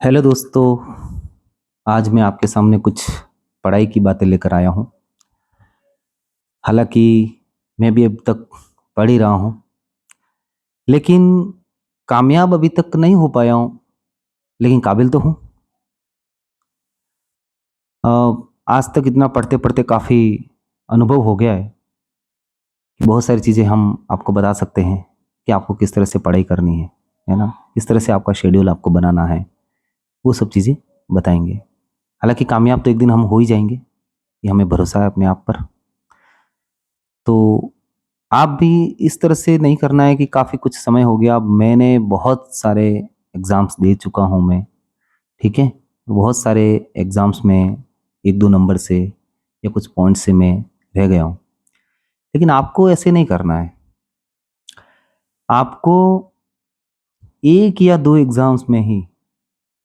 Hello दोस्तों। आज मैं आपके सामने कुछ पढ़ाई की बातें लेकर आया हूँ। हालांकि मैं भी अब तक पढ़ ही रहा हूँ, लेकिन कामयाब अभी तक नहीं हो पाया हूँ, लेकिन काबिल तो हूँ। अ, आज तक इतना पढ़ते पढ़ते काफ़ी अनुभव हो गया है कि बहुत सारी चीज़ें हम आपको बता सकते हैं कि आपको किस तरह से पढ़ाई करनी है ना, किस तरह से आपका शेड्यूल आपको बनाना है, वो सब चीज़ें बताएंगे। हालांकि कामयाब तो एक दिन हम हो ही जाएंगे, ये हमें भरोसा है अपने आप पर। तो आप भी इस तरह से नहीं करना है कि काफ़ी कुछ समय हो गया, अब मैंने बहुत सारे एग्ज़ाम्स दे चुका हूँ मैं, ठीक है? बहुत सारे एग्ज़ाम्स में 1-2 नंबर से या कुछ पॉइंट से मैं रह गया हूँ। लेकिन आपको ऐसे नहीं करना है। आपको 1 या 2 एग्ज़ाम्स में ही,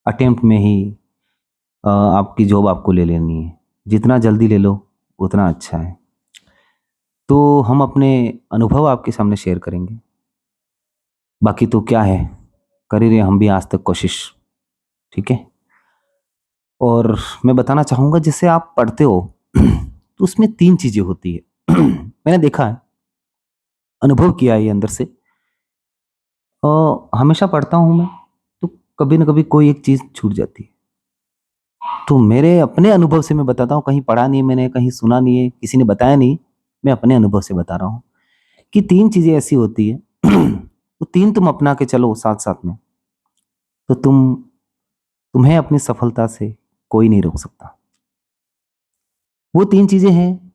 अटेम्प्ट में ही आपकी जॉब आपको ले लेनी है। जितना जल्दी ले लो, उतना अच्छा है। तो हम अपने अनुभव आपके सामने शेयर करेंगे। बाकी तो क्या है, कर ही रहे हम भी आज तक कोशिश, ठीक है? और मैं बताना चाहूँगा जैसे आप पढ़ते हो तो उसमें 3 चीज़ें होती है। मैंने देखा है, अनुभव किया है ये अंदर से। हमेशा पढ़ता हूँ मैं, तो कभी न कभी कोई एक चीज़ छूट जाती है। तो मेरे अपने अनुभव से मैं बताता हूँ, कहीं पढ़ा नहीं मैंने, कहीं सुना नहीं है, किसी ने बताया नहीं, मैं अपने अनुभव से बता रहा हूँ कि 3 चीज़ें ऐसी होती हैं वो 3 तुम अपना के चलो साथ-साथ में, तो तुम्हें अपनी सफलता से कोई नहीं रोक सकता। वो 3 चीज़ें हैं,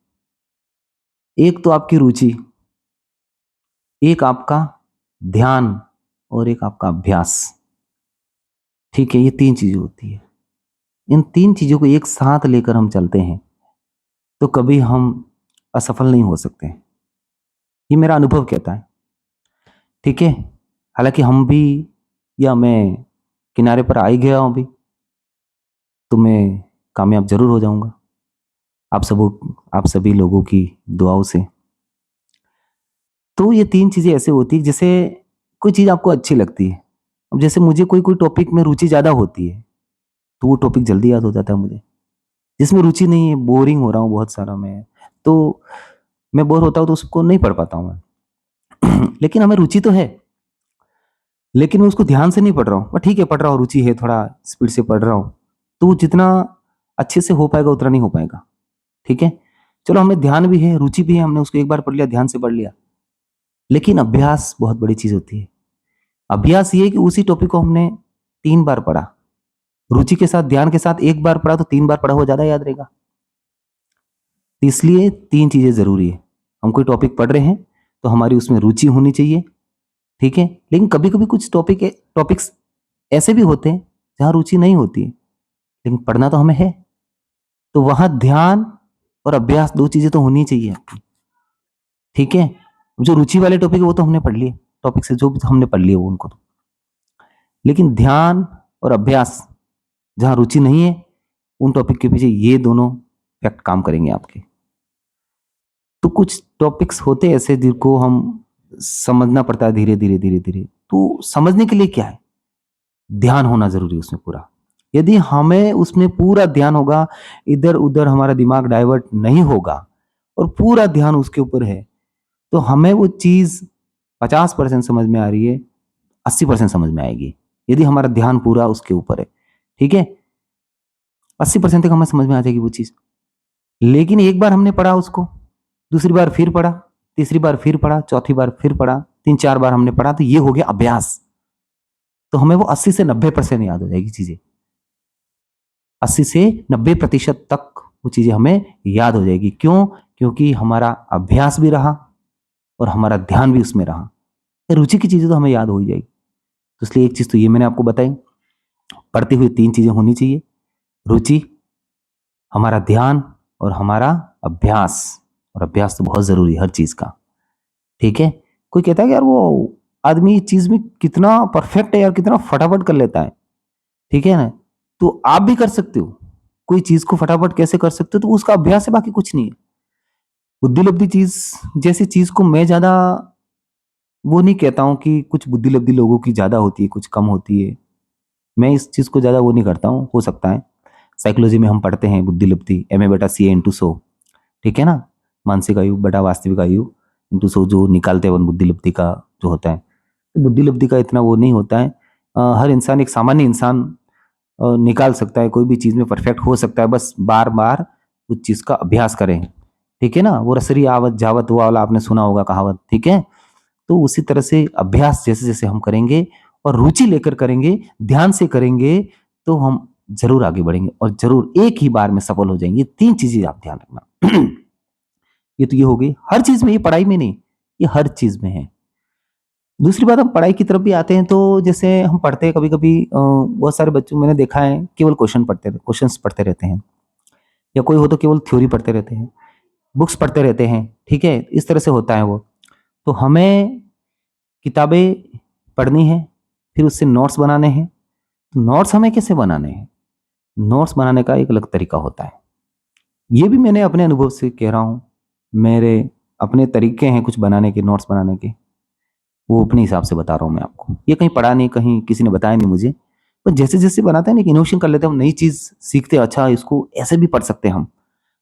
एक तो आपकी रुचि, एक आपका ध्यान और एक आपका अभ्यास। ठीक है, ये 3 चीज़ें होती है। इन 3 चीज़ों को एक साथ लेकर हम चलते हैं, तो कभी हम असफल नहीं हो सकते। ये मेरा अनुभव कहता है, ठीक है? हालाँकि हम भी या मैं किनारे पर आ ही गया हूँ अभी, तो मैं कामयाब ज़रूर हो जाऊँगा, आप सभी लोगों की दुआओं से। तो ये 3 चीज़ें ऐसे होती हैं, जैसे कोई चीज़ आपको अच्छी लगती है। अब जैसे मुझे कोई-कोई टॉपिक में रुचि ज़्यादा होती है, तो वो टॉपिक जल्दी याद हो जाता है मुझे। जिसमें रुचि नहीं है, बोरिंग हो रहा हूँ बहुत सारा मैं, तो मैं बोर होता हूँ तो उसको नहीं पढ़ पाता हूँ मैं। लेकिन हमें रुचि तो है, लेकिन मैं उसको ध्यान से नहीं पढ़ रहा हूँ। ठीक है, पढ़ रहा हूँ, रुचि है, थोड़ा स्पीड से पढ़ रहा हूँ, तो वो जितना अच्छे से हो पाएगा उतना नहीं हो पाएगा, ठीक है? चलो हमें ध्यान भी है, रुचि भी है, हमने उसको एक बार पढ़ लिया, ध्यान से पढ़ लिया, लेकिन अभ्यास बहुत बड़ी चीज़ होती है। अभ्यास ये है कि उसी टॉपिक को हमने 3 बार पढ़ा, रुचि के साथ, ध्यान के साथ 1 बार पढ़ा तो 3 बार पढ़ा हुआ ज़्यादा याद रहेगा। तो इसलिए 3 चीज़ें ज़रूरी है। हम कोई टॉपिक पढ़ रहे हैं, तो हमारी उसमें रुचि होनी चाहिए, ठीक है? लेकिन कभी-कभी कुछ टॉपिक्स ऐसे भी होते हैं, जहाँ रुचि नहीं होती है, लेकिन पढ़ना तो हमें है। तो वहाँ ध्यान और अभ्यास 2 चीज़ें तो होनी चाहिए आपकी, ठीक है? जो रुचि वाले टॉपिक है, वो तो हमने पढ़ लिए, टॉपिक से जो भी हमने पढ़ लिए वो उनको तो। लेकिन ध्यान और अभ्यास, जहाँ रुचि नहीं है, उन टॉपिक के पीछे ये दोनों फैक्ट काम करेंगे आपके। तो कुछ टॉपिक्स होते हैं ऐसे जिनको हम समझना पड़ता है धीरे धीरे धीरे धीरे। तो समझने के लिए क्या है, ध्यान होना जरूरी है उसमें पूरा। यदि हमें उसमें पूरा ध्यान होगा, इधर उधर हमारा दिमाग डाइवर्ट नहीं होगा और पूरा ध्यान उसके ऊपर है, तो हमें वो चीज 50% समझ में आ रही है, 80% समझ में आएगी, यदि हमारा ध्यान पूरा उसके ऊपर है, ठीक है? 80% तक हमें समझ में आ जाएगी वो चीज। लेकिन एक बार हमने पढ़ा उसको, दूसरी बार फिर पढ़ा, तीसरी बार फिर पढ़ा, चौथी बार फिर पढ़ा, 3-4 बार हमने पढ़ा, तो ये हो गया अभ्यास। तो हमें वो 80 से 90% याद हो जाएगी चीज़ें। 80 से 90% तक वो चीज़ें हमें याद हो जाएगी। क्यों? क्योंकि हमारा अभ्यास भी रहा और हमारा ध्यान भी उसमें रहा। रुचि की चीज़ें तो हमें याद हो ही जाएगी। तो इसलिए एक चीज़ तो ये मैंने आपको बताई, पढ़ते हुए 3 चीज़ें होनी चाहिए, रुचि, हमारा ध्यान और हमारा अभ्यास। और अभ्यास तो बहुत ज़रूरी है हर चीज़ का। ठीक है? कोई कहता है कि यार वो आदमी इस चीज़ में कितना परफेक्ट है यार, कितना फटाफट कर लेता है। ठीक है ना? तो आप भी कर सकते हो। कोई चीज़ को फटाफट कैसे कर सकते हो, तो उसका अभ्यास है, बाकी कुछ नहीं है। बुद्धि-लब्धि चीज़ जैसी चीज़ को मैं ज़्यादा वो नहीं कहता हूँ कि कुछ बुद्धि-लब्धि लोगों की ज़्यादा होती है, कुछ कम होती है। मैं इस चीज़ को ज़्यादा वो नहीं करता हूँ, हो सकता है साइकोलॉजी में हम पढ़ते हैं बुद्धि लब्धि एम ए बटा सी ए इंटू 100, ठीक है ना, मानसिक आयु बटा वास्तविक आयु इंटू 100 जो निकालते हैं अपन बुद्धि लब्धि का जो होता है, तो बुद्धि लब्धि का इतना वो नहीं होता है। हर इंसान, एक सामान्य इंसान निकाल सकता है, कोई भी चीज़ में परफेक्ट हो सकता है, बस बार बार उस चीज़ का अभ्यास करें, ठीक है ना, वो रसरी आवत जावत वो वाला आपने सुना होगा कहावत, ठीक है। तो उसी तरह से अभ्यास जैसे जैसे हम करेंगे और रुचि लेकर करेंगे, ध्यान से करेंगे, तो हम जरूर आगे बढ़ेंगे और जरूर एक ही बार में सफल हो जाएंगे। 3 चीजें आप ध्यान रखना। ये तो ये हो गई, हर चीज में, ये पढ़ाई में नहीं, ये हर चीज में है। दूसरी बात, हम पढ़ाई की तरफ भी आते हैं, तो जैसे हम पढ़ते हैं कभी कभी, बहुत सारे बच्चों मैंने देखा है केवल क्वेश्चंस पढ़ते रहते हैं, या कोई हो तो केवल थ्योरी पढ़ते रहते हैं, बुक्स पढ़ते रहते हैं, ठीक है, इस तरह से होता है वो। तो हमें किताबें पढ़नी है, फिर उससे नोट्स बनाने हैं। तो नोट्स हमें कैसे बनाने हैं, नोट्स बनाने का एक अलग तरीका होता है, ये भी मैंने अपने अनुभव से कह रहा हूँ। मेरे अपने तरीके हैं कुछ बनाने के, नोट्स बनाने के, वो अपने हिसाब से बता रहा हूँ मैं आपको। ये कहीं पढ़ा नहीं, कहीं किसी ने बताया नहीं मुझे, पर जैसे जैसे बनाते हैं ना, इनोवेशन कर लेते हैं हम, नई चीज़ सीखते हैं, अच्छा इसको ऐसे भी पढ़ सकते हैं हम।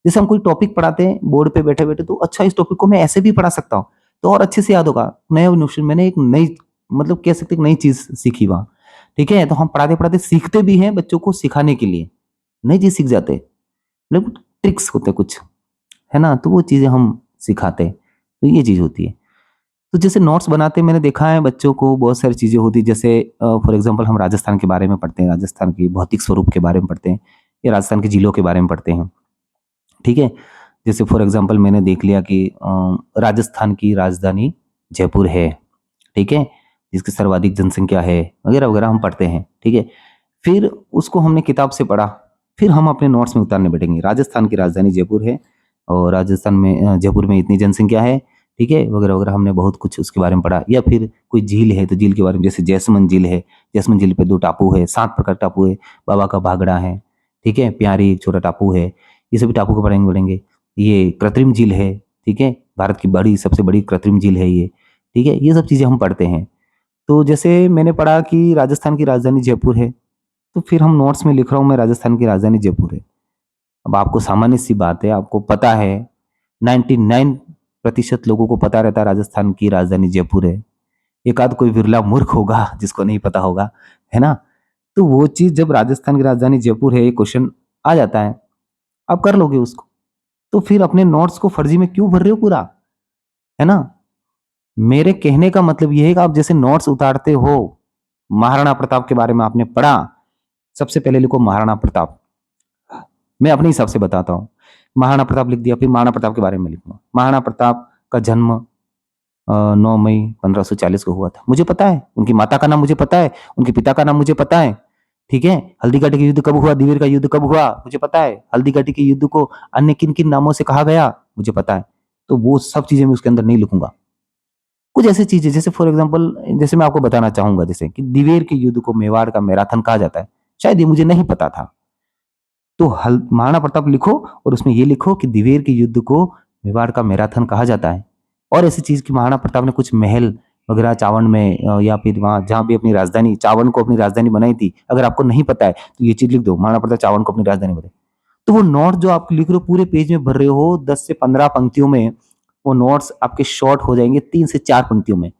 जैसे हम कोई टॉपिक पढ़ाते हैं बोर्ड पे बैठे बैठे, तो अच्छा इस टॉपिक को मैं ऐसे भी पढ़ा सकता हूँ, तो और अच्छे से याद होगा। नया इनोवेशन, मैंने एक नई, मतलब कह सकते हैं नई चीज़ सीखी वहाँ, ठीक है। तो हम पढ़ाते पढ़ाते सीखते भी हैं, बच्चों को सिखाने के लिए नई चीज़ सीख जाते हैं, मतलब ट्रिक्स होते हैं कुछ, है ना, तो वो चीज़ें हम सिखाते हैं, तो ये चीज़ होती है। तो जैसे नोट्स बनाते मैंने देखा है बच्चों को, बहुत सारी चीज़ें होती है, जैसे फॉर एग्जांपल हम राजस्थान के बारे में पढ़ते हैं, राजस्थान की भौतिक स्वरूप के बारे में पढ़ते हैं, या राजस्थान के जिलों के बारे में पढ़ते हैं, ठीक है। जैसे फॉर एग्जांपल मैंने देख लिया कि राजस्थान की राजधानी जयपुर है, ठीक है, जिसकी सर्वाधिक जनसंख्या है, वगैरह वगैरह हम पढ़ते हैं, ठीक है। फिर उसको हमने किताब से पढ़ा, फिर हम अपने नोट्स में उतारने बैठेंगे, राजस्थान की राजधानी जयपुर है, और राजस्थान में जयपुर में इतनी जनसंख्या है, ठीक है, वगैरह वगैरह हमने बहुत कुछ उसके बारे में पढ़ा। या फिर कोई झील है तो झील के बारे में, जैसे जैसमंद झील है, जैसमंद झील पे 2 टापू है, 7 प्रकार टापू है, बाबा का भागड़ा है, ठीक है, प्यारी एक छोटा टापू है, ये सभी टापू को पढ़ेंगे पढ़ेंगे। ये कृत्रिम झील है, ठीक है, भारत की बड़ी सबसे बड़ी कृत्रिम झील है ये, ठीक है, ये सब चीज़ें हम पढ़ते हैं। तो जैसे मैंने पढ़ा कि राजस्थान की राजधानी जयपुर है, तो फिर हम नोट्स में लिख रहा हूँ मैं, राजस्थान की राजधानी जयपुर है। अब आपको सामान्य सी बात है, आपको पता है 99% लोगों को पता रहता है राजस्थान की राजधानी जयपुर है, एक आध कोई विरला मूर्ख होगा जिसको नहीं पता होगा, है ना। तो वो चीज जब राजस्थान की राजधानी जयपुर है ये क्वेश्चन आ जाता है, आप कर लोगे उसको, तो फिर अपने नोट्स को फर्जी में क्यों भर रहे हो पूरा, है ना। मेरे कहने का मतलब ये है कि आप जैसे नोट्स उतारते हो, महाराणा प्रताप के बारे में आपने पढ़ा, सबसे पहले लिखो महाराणा प्रताप, मैं अपने हिसाब से बताता हूँ। महाराणा प्रताप लिख दिया, फिर महाराणा प्रताप के बारे में लिखूंगा। महाराणा प्रताप का जन्म 9 मई 1540 को हुआ था, मुझे पता है। उनकी माता का नाम मुझे पता है, उनके पिता का नाम मुझे पता है, ठीक है। हल्दी घाटी का युद्ध कब हुआ, दिवेर का युद्ध कब हुआ, मुझे पता है। हल्दी घाटी के युद्ध को अन्य किन किन नामों से कहा गया, मुझे पता है। तो वो सब चीजें मैं उसके अंदर नहीं लिखूंगा। कुछ ऐसी चीजें, जैसे फॉर एग्जाम्पल, जैसे मैं आपको बताना चाहूंगा, जैसे कि दिवेर के युद्ध को मेवाड़ का मैराथन कहा जाता है, शायद ये मुझे नहीं पता था। तो महाराणा प्रताप लिखो और उसमें ये लिखो कि दिवेर के युद्ध को मेवाड़ का मैराथन कहा जाता है। और ऐसी चीज की महाराणा प्रताप ने कुछ महल वगैरह चावड़ में, या फिर वहां जहां भी अपनी राजधानी चावड़ को अपनी राजधानी बनाई थी, अगर आपको नहीं पता है तो ये चीज लिख दो, महाराणा प्रताप चावड़ को अपनी राजधानी बनाई। तो वो नोट जो आप लिख रहे हो पूरे पेज में भर रहे हो 10 से 15 पंक्तियों में, वो नोट्स आपके शॉर्ट हो जाएंगे 3 से 4 पंक्तियों में।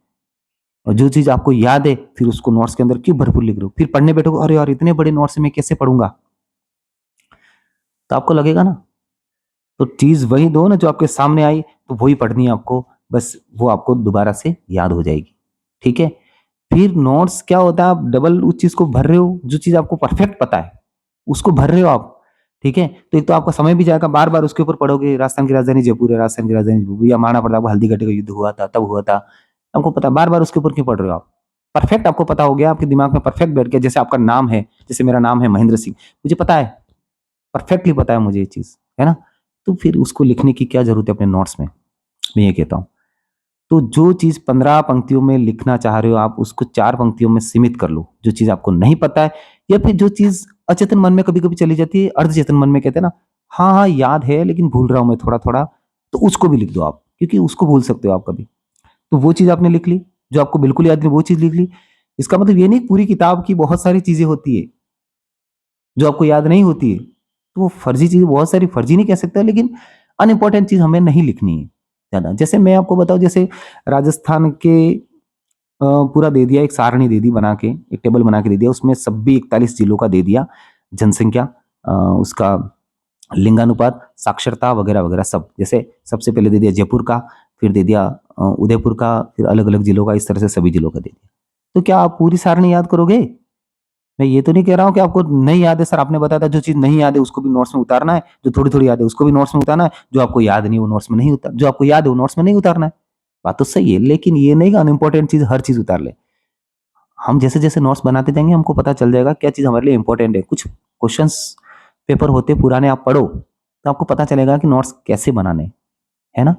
और जो चीज आपको याद है फिर उसको नोट्स के अंदर क्यों भरपूर लिख रहे हो, फिर पढ़ने बैठोगे, अरे यार इतने बड़े नोट्स मैं कैसे पढ़ूंगा, तो आपको लगेगा ना। तो चीज वही दो ना जो आपके सामने आई, तो वही पढ़नी है आपको, बस वो आपको दोबारा से याद हो जाएगी, ठीक है। फिर नोट्स क्या होता है, आप डबल उस चीज को भर रहे हो, जो चीज आपको परफेक्ट पता है उसको भर रहे हो आप, ठीक है। तो एक तो आपका समय भी जाएगा, बार बार उसके ऊपर पढ़ोगे, राजस्थान की राजधानी जयपुर है, राजस्थान की राजधानी जयपुर, या महाराणा प्रताप हल्दी घाटी का युद्ध हुआ था, तब हुआ था, आपको पता, बार बार उसके ऊपर क्यों पढ़ रहे हो आप। परफेक्ट आपको पता हो गया, आपके दिमाग में परफेक्ट बैठ गया। जैसे आपका नाम है, जैसे मेरा नाम है महेंद्र सिंह, मुझे पता है, परफेक्टली पता है मुझे ये चीज, है ना। तो फिर उसको लिखने की क्या जरूरत है अपने नोट्स में, मैं ये कहता हूँ। तो जो चीज 15 पंक्तियों में लिखना चाह रहे हो आप, उसको 4 पंक्तियों में सीमित कर लो। जो चीज आपको नहीं पता है, या फिर जो चीज अचेतन मन में कभी कभी चली जाती है, अर्धचेतन मन में कहते हैं ना, हाँ हाँ याद है लेकिन भूल रहा हूं मैं थोड़ा थोड़ा, तो उसको भी लिख दो आप, क्योंकि उसको भूल सकते हो आप कभी। तो वो चीज आपने लिख ली, जो आपको बिल्कुल याद नहीं वो चीज लिख ली। इसका मतलब ये नहीं पूरी किताब की बहुत सारी चीजें होती है जो आपको याद नहीं होती है, तो वो फर्जी चीज, बहुत सारी फर्जी नहीं कह सकता, लेकिन अनइम्पोर्टेंट चीज हमें नहीं लिखनी है ज्यादा। जैसे मैं आपको बताऊं, जैसे राजस्थान के पूरा दे दिया, एक सारणी दे दी बना के, एक टेबल बना के दे दिया, उसमें सब भी 41 जिलों का दे दिया, जनसंख्या, उसका लिंगानुपात, साक्षरता वगैरह वगैरह सब। जैसे सबसे पहले दे दिया जयपुर का, फिर दे दिया उदयपुर का, फिर अलग अलग जिलों का, इस तरह से सभी जिलों का दे दिया। तो क्या आप पूरी सारणी याद करोगे? मैं ये तो नहीं कह रहा हूँ कि आपको नहीं याद है सर, आपने बताया था जो चीज नहीं याद है उसको भी नोट्स में उतारना है, जो थोड़ी थोड़ी याद है उसको भी नोट्स में उतारना है, जो आपको याद नहीं वो नोट्स में नहीं उतार, जो आपको याद है वो नोट्स में नहीं उतारना है। बात तो सही है, लेकिन ये नहीं कि अनइम्पोर्टेंट चीज हर चीज उतार ले। हम जैसे जैसे नोट्स बनाते जाएंगे हमको पता चल जाएगा क्या चीज हमारे लिए इंपॉर्टेंट है। कुछ क्वेश्चंस पेपर होते पुराने, आप पढ़ो तो आपको पता चलेगा कि नोट्स कैसे बनाने, है ना।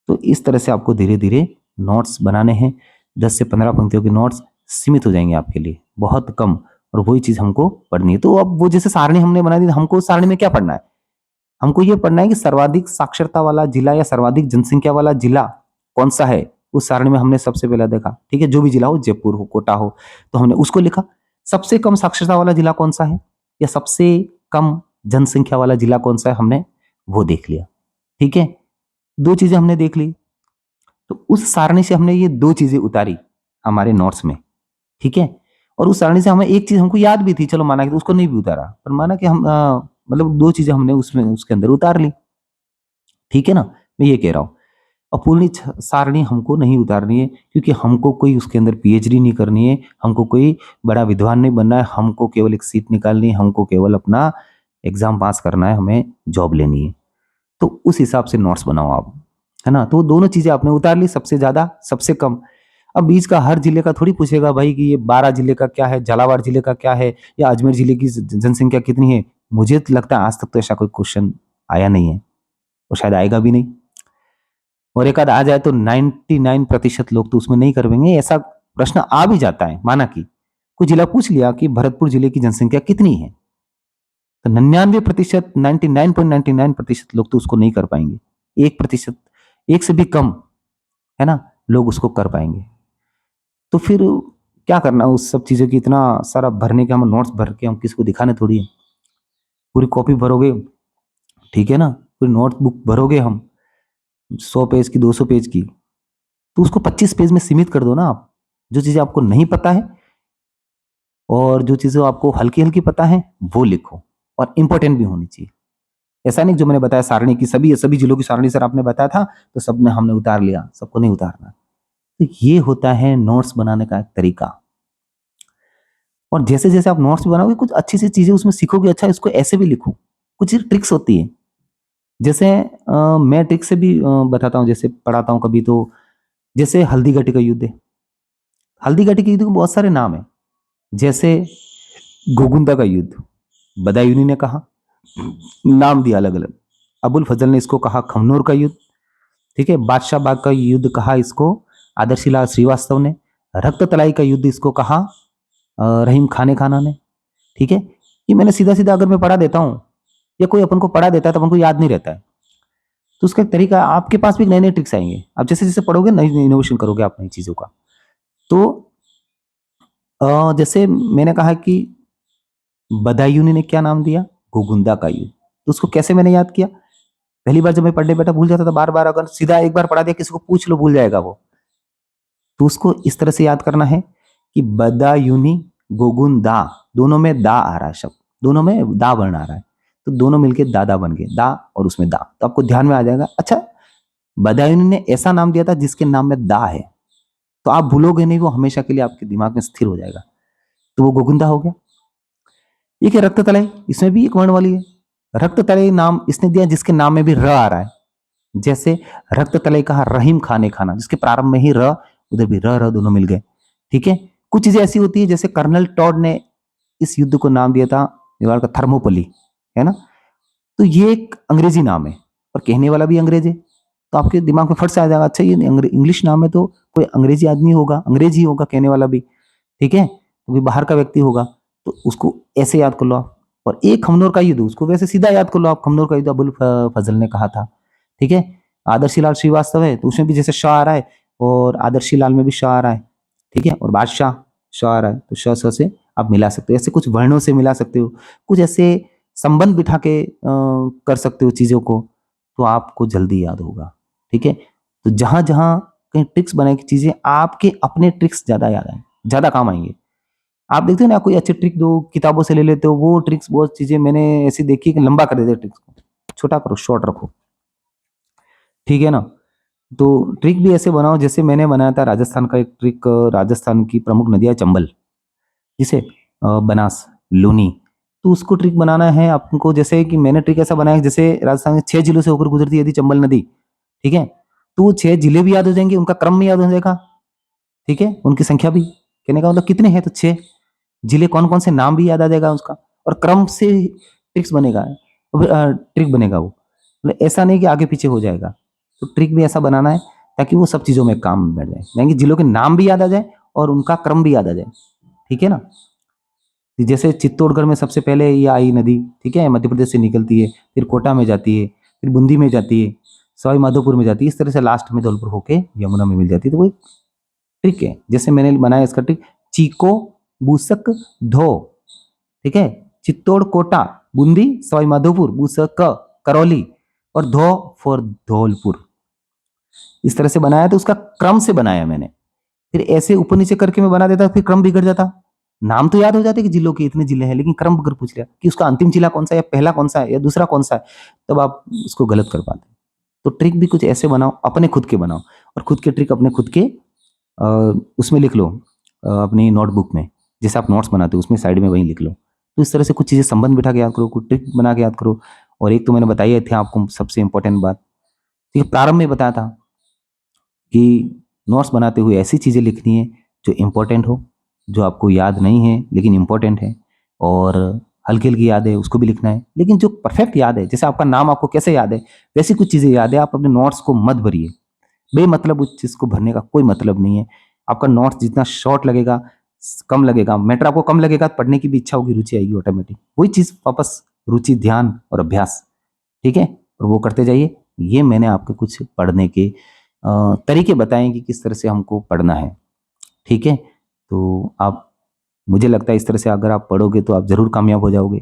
तो इस तरह से आपको धीरे धीरे नोट्स बनाने हैं। 10 से 15 पंक्तियों के नोट्स सीमित हो जाएंगे आपके लिए, बहुत कम, और वही चीज हमको पढ़नी है। तो अब वो जैसे सारणी हमने बना दी, हमको उस सारणी में क्या पढ़ना है? हमको ये पढ़ना है कि सर्वाधिक साक्षरता वाला जिला या सर्वाधिक जनसंख्या वाला जिला कौन सा है। उस सारणी में हमने सबसे पहले देखा, ठीक है, जो भी जिला हो, जयपुर हो, कोटा हो, तो हमने उसको लिखा। सबसे कम साक्षरता वाला जिला कौन सा है, या सबसे कम जनसंख्या वाला जिला कौन सा है, हमने वो देख लिया। ठीक है, दो चीजें हमने देख ली। तो उस सारणी से हमने ये दो चीजें उतारी हमारे नोट्स में, ठीक है। और उस सारणी से हमें एक चीज हमको याद भी थी, चलो माना कि उसको नहीं भी उतारा, पर माना कि हम मतलब दो चीजें हमने उसमें उसके अंदर उतार ली, ठीक है ना। मैं ये कह रहा हूं, और पूरी सारणी हमको नहीं उतारनी है, क्योंकि हमको कोई उसके अंदर पीएचडी नहीं करनी है, हमको कोई बड़ा विद्वान नहीं बनना है, हमको केवल एक सीट निकालनी है, हमको केवल अपना एग्जाम पास करना है, हमें जॉब लेनी है। तो उस हिसाब से नोट्स बनाओ आप, है ना। तो दोनों चीजें आपने उतार ली, सबसे ज्यादा सबसे कम। अब बीच का हर जिले का थोड़ी पूछेगा भाई कि ये 12 जिले का क्या है, झालावाड़ जिले का क्या है, या अजमेर जिले की जनसंख्या कितनी है। मुझे तो लगता है आज तक तो ऐसा कोई क्वेश्चन आया नहीं है, और शायद आएगा भी नहीं। और एक आध आ जाए तो 99% लोग तो उसमें नहीं कर पाएंगे। ऐसा प्रश्न आ भी जाता है, माना कि कोई जिला पूछ लिया कि भरतपुर जिले की जनसंख्या कितनी है, तो 99%, 99.99% लोग तो उसको नहीं कर पाएंगे। 1%, एक से भी कम, है ना, लोग उसको कर पाएंगे। तो फिर क्या करना उस सब चीजों की इतना सारा भरने के, हम नोट्स भर के हम किसको दिखाने थोड़ी है। पूरी कॉपी भरोगे, ठीक है ना, पूरी नोटबुक भरोगे हम 100 पेज की, 200 पेज की, तो उसको 25 पेज में सीमित कर दो ना आप। जो चीजें आपको नहीं पता है और जो चीजें आपको हल्की हल्की पता है वो लिखो, और इंपॉर्टेंट भी होनी चाहिए। ऐसा नहीं जो मैंने बताया सारणी की सभी सभी जिलों की सारणी सर आपने बताया था तो सब ने हमने उतार लिया, सबको नहीं उतारना। तो ये होता है नोट्स बनाने का एक तरीका। और जैसे जैसे आप नोट्स बनाओगे कुछ अच्छी सी चीजें उसमें सीखोगे, अच्छा इसको ऐसे भी लिखो, कुछ ट्रिक्स होती है। जैसे मैं ट्रिक से भी बताता हूँ, जैसे पढ़ाता हूँ कभी तो, जैसे हल्दी घाटी का युद्ध है। हल्दी घाटी के युद्ध के बहुत सारे नाम है, जैसे गोगुंदा का युद्ध, बदायूनी ने कहा, नाम दिया अलग अलग। अबुल फजल ने इसको कहा खमनोर का युद्ध, ठीक है। बादशाह बाग का युद्ध कहा इसको आदर्शी लाल श्रीवास्तव ने। रक्त तलाई का युद्ध इसको कहा रहीम खाने खाना ने, ठीक है। ये मैंने सीधा सीधा अगर मैं पढ़ा देता हूँ या कोई अपन को पढ़ा देता है तो अपन को याद नहीं रहता है। तो उसका एक तरीका, आपके पास भी नए नए ट्रिक्स आएंगे, आप जैसे जैसे पढ़ोगे नई नई इनोवेशन करोगे आप नई चीजों का। तो जैसे मैंने कहा कि बदायूंनी ने क्या नाम दिया, गोगुंदा का युद्ध। तो उसको कैसे मैंने याद किया, पहली बार जब मैं पढ़ने बैठा भूल जाता था, बार बार अगर सीधा एक बार पढ़ा दिया किसी को पूछ लो भूल जाएगा वो। तो उसको इस तरह से याद करना है कि बदायूनी गोगुंदा, दोनों में दा आ रहा है शब्द, दोनों में दा वर्ण आ रहा है, तो दोनों मिलके दादा बन गए, दा और उसमें दा, तो आपको ध्यान में आ जाएगा। अच्छा, बदायूनी ने ऐसा नाम दिया था जिसके नाम में दा है, तो आप भूलोगे नहीं, वो हमेशा के लिए आपके दिमाग में स्थिर हो जाएगा। तो वो गोगुंदा हो गया। एक है रक्त तलाई, इसमें भी एक वर्ण वाली है। रक्त तलाई नाम इसने दिया जिसके नाम में भी र आ रहा है, जैसे रक्त तलाई कहा रहीम खाने खाना, जिसके प्रारंभ में ही र, उधर भी र दोनों मिल गए, ठीक है। कुछ चीजें ऐसी होती है, जैसे कर्नल टॉड ने इस युद्ध को नाम दिया था दीवार का थर्मोपली, है ना। तो ये एक अंग्रेजी नाम है और कहने वाला भी अंग्रेज है, तो आपके दिमाग में फट से आ जाएगा, अच्छा ये इंग्लिश नाम है तो कोई अंग्रेजी आदमी होगा, अंग्रेजी होगा कहने वाला भी, ठीक है, कोई बाहर का व्यक्ति होगा, तो उसको ऐसे याद कर लो आप। और एक खमनोर का युद्ध, उसको वैसे सीधा याद कर लो आप, खमनोर का युद्ध अबुल फजल ने कहा था, ठीक है। आदर्शी लाल श्रीवास्तव है तो उसमें भी जैसे शाह आ रहा है, और आदर्शी लाल में भी शाह आ रहा है, ठीक है। और बादशाह श आ रहा है तो श स से आप मिला सकते हो, ऐसे कुछ वर्णों से मिला सकते हो, कुछ ऐसे संबंध बिठा के कर सकते हो चीज़ों को, तो आपको जल्दी याद होगा। ठीक है? तो जहाँ-जहाँ कहीं ट्रिक्स बनाए की चीज़ें आपके अपने ट्रिक्स ज़्यादा याद आएँ, ज़्यादा काम आएँगे। आप देखते हो ना कोई अच्छी ट्रिक दो, किताबों से ले लेते हो, वो ट्रिक्स बहुत चीज़ें मैंने ऐसी देखी कि लंबा कर देते हैं ट्रिक्स को। छोटा करो, शॉर्ट रखो। ठीक है ना? तो ट्रिक भी ऐसे बनाओ जैसे मैंने बनाया था राजस्थान का एक ट्रिक, राजस्थान की प्रमुख नदियाँ चंबल, जिसे बनास, लूनी, तो उसको ट्रिक बनाना है आपको, जैसे कि मैंने ट्रिक ऐसा बनाया है जैसे राजस्थान के 6 जिलों से होकर गुजरती है यदि चंबल नदी, ठीक है? तो वो 6 जिले भी याद हो जाएँगे, उनका क्रम भी याद हो जाएगा, ठीक है? उनकी संख्या भी, कहने का मतलब कितने हैं तो 6 जिले कौन-कौन से नाम भी याद आ जाएगा उसका, और क्रम से ट्रिक्स बनेगा, ट्रिक बनेगा वो। मतलब ऐसा नहीं कि आगे-पीछे हो जाएगा। तो ट्रिक भी ऐसा बनाना है ताकि वो सब चीज़ों में काम में बैठ जाए। यानी कि जिलों के नाम भी याद आ जाए और उनका क्रम भी याद आ जाए। ठीक है ना? जैसे चित्तौड़गढ़ में सबसे पहले ये आई नदी, ठीक है? मध्य प्रदेश से निकलती है, फिर कोटा में जाती है, फिर बूंदी में जाती है, सवाई माधोपुर में जाती है, इस तरह से लास्ट में धौलपुर होके यमुना में मिल जाती है। तो वो एक ट्रिक है। जैसे मैंने बनाया इसका ट्रिक, चीको, बूसक, धो, ठीक है? चित्तौड़, कोटा, बूंदी, सवाई माधोपुर, बूसक, करौली और धो फॉर धौलपुर। इस तरह से बनाया, तो उसका क्रम से बनाया मैंने। फिर ऐसे ऊपर नीचे करके मैं बना देता, फिर क्रम बिगड़ जाता। नाम तो याद हो जाते कि जिलों के इतने जिले हैं, लेकिन क्रम अगर पूछ लिया कि उसका अंतिम जिला कौन सा है, या पहला कौन सा है, या दूसरा कौन सा है, तब आप उसको गलत कर पाते। तो ट्रिक भी कुछ ऐसे बनाओ, अपने खुद के बनाओ, और खुद के ट्रिक अपने खुद के अ, उसमें लिख लो, अपनी नोटबुक में, जैसे आप नोट्स बनाते हो उसमें साइड में वहीं लिख लो। तो इस तरह से कुछ चीज़ें संबंध बिठा के याद करो, कुछ ट्रिक बना के याद करो। और एक तो मैंने बताई थी आपको सबसे इंपॉर्टेंट बात, ठीक है, प्रारंभ में बताया था कि नोट्स बनाते हुए ऐसी चीज़ें लिखनी है जो इम्पोर्टेंट हो, जो आपको याद नहीं है लेकिन इम्पोर्टेंट है, और हल्की-हल्की याद है उसको भी लिखना है। लेकिन जो परफेक्ट याद है, जैसे आपका नाम आपको कैसे याद है, वैसी कुछ चीज़ें याद है, आप अपने नोट्स को मत भरिए। बेमतलब उस चीज़ को भरने का कोई मतलब नहीं है। आपका नोट्स जितना शॉर्ट लगेगा, कम लगेगा, मैटर आपको कम लगेगा, तो पढ़ने की भी इच्छा होगी, रुचि आएगी ऑटोमेटिक। वही चीज़ वापस, रुचि, ध्यान और अभ्यास, ठीक है? और वो करते जाइए। ये मैंने आपको कुछ पढ़ने के तरीके बताएँ कि किस तरह से हमको पढ़ना है, ठीक है? तो आप, मुझे लगता है इस तरह से अगर आप पढ़ोगे तो आप ज़रूर कामयाब हो जाओगे,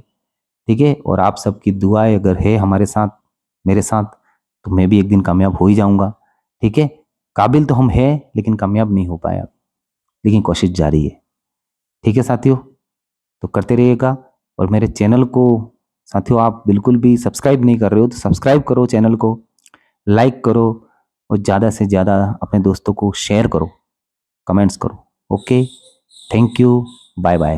ठीक है? और आप सबकी दुआएँ अगर है हमारे साथ, मेरे साथ, तो मैं भी एक दिन कामयाब हो ही जाऊँगा, ठीक है? काबिल तो हम हैं लेकिन कामयाब नहीं हो पाए अब, लेकिन कोशिश जारी है, ठीक है साथियों? तो करते रहिएगा, और मेरे चैनल को, साथियों आप बिल्कुल भी सब्सक्राइब नहीं कर रहे हो तो सब्सक्राइब करो चैनल को, लाइक करो, और ज़्यादा से ज़्यादा अपने दोस्तों को शेयर करो, कमेंट्स करो। Okay, thank you, bye bye.